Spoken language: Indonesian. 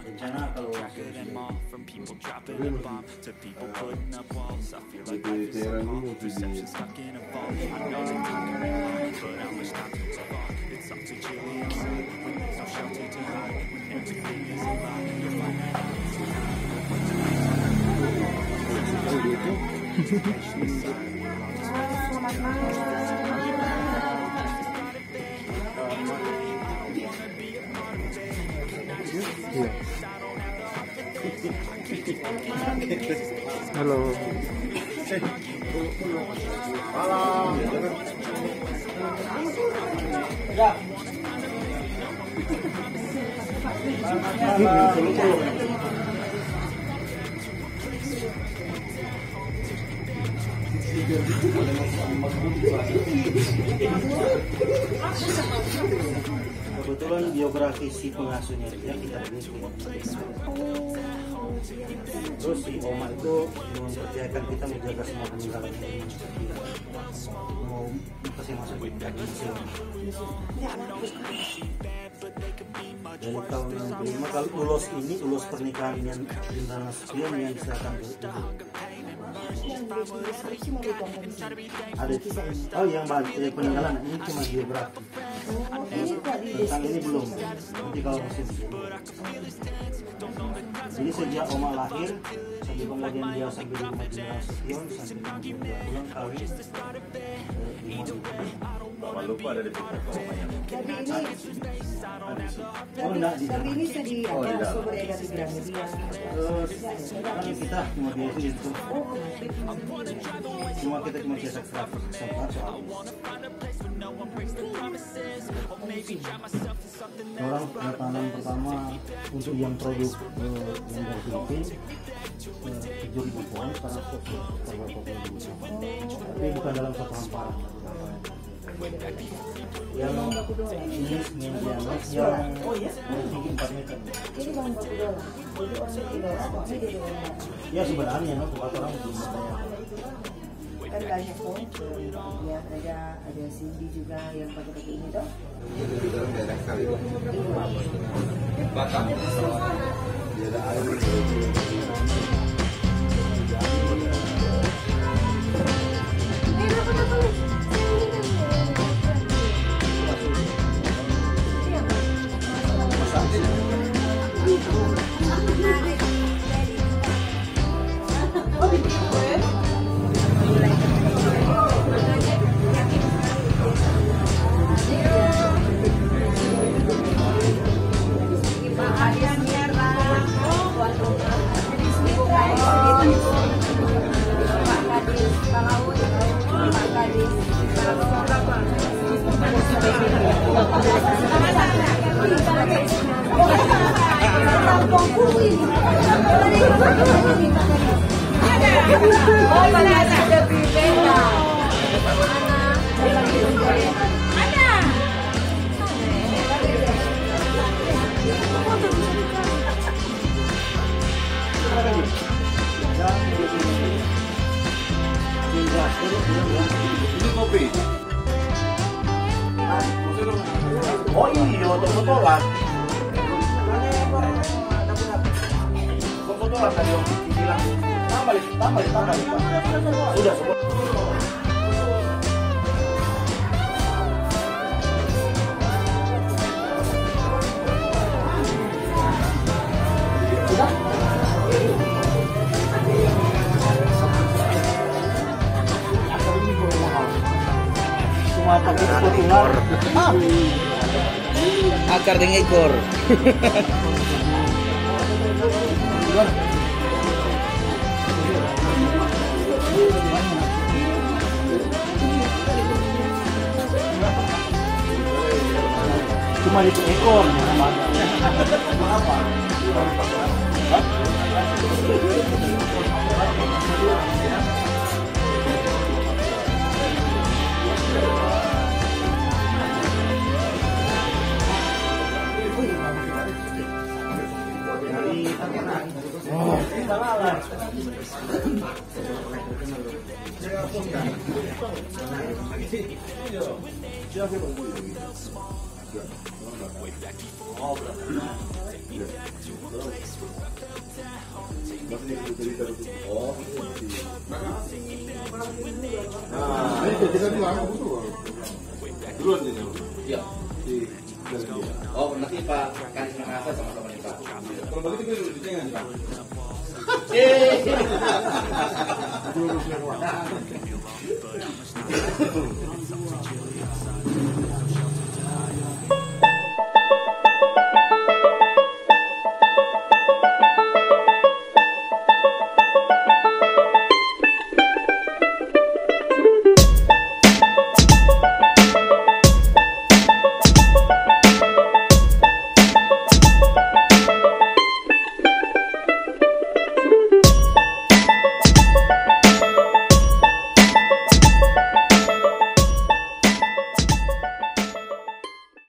Rencana kalau from people dropping a bomb to people putting up walls. I feel like life is so long, perception stuck in a vault. I know that time can be long, but I wish not to fall. It's all too chilly outside when there's no shelter to hide. When everything is a lie, you'll find that out. Halo. Kebetulan biografi si pengasuhnya dia kita bikin. Terus si Oma itu mempercayakan kita menjaga semua peninggalan ini. Mau kasih masuk di museum. Dari tahun 65 kalau ulos pernikahan yang Indra Nasution yang diserahkan ke ibu. Ada yang balik peninggalan ini cuma biografi. Tentang ini belum. Nanti kalau musim jadi sejak Oma lahir sampai kemudian dia sampai di rumah Indra Nasution sampai kemudian dia pulang kawin Bapak lupa ada di pikiran Oma yang. Tapi ini sedih ada sumber ada di Gramedia. Kan kita cuma di situ. Kita cuma cetak grafis soal. Orang penanganan pertama untuk yang produk yang dari Filipina 7.000 pohon sekarang tapi bukan dalam satu hamparan. Yang ini yang dianggap yang tinggi 4 meter. Ini bahan baku dola. Jadi orang tidak stoknya di dola. Ya sebenarnya buat orang belum Kan banyak kok. Ya ada Cindy juga yang pakai ini toh. Di dalam daerah kali. Batam. Dia ada air. Ini kopi. Oh iya, foto-fotolan. Foto-fotolan tadi yang bilang. Tambah. Sudah semua. Akar dengan ekor. Cuma itu ekor apa? Oh, nanti Pak Kadis Makassar sama-sama nih Pak. Kalau begitu gue duduknya nggak Pak? But I'm a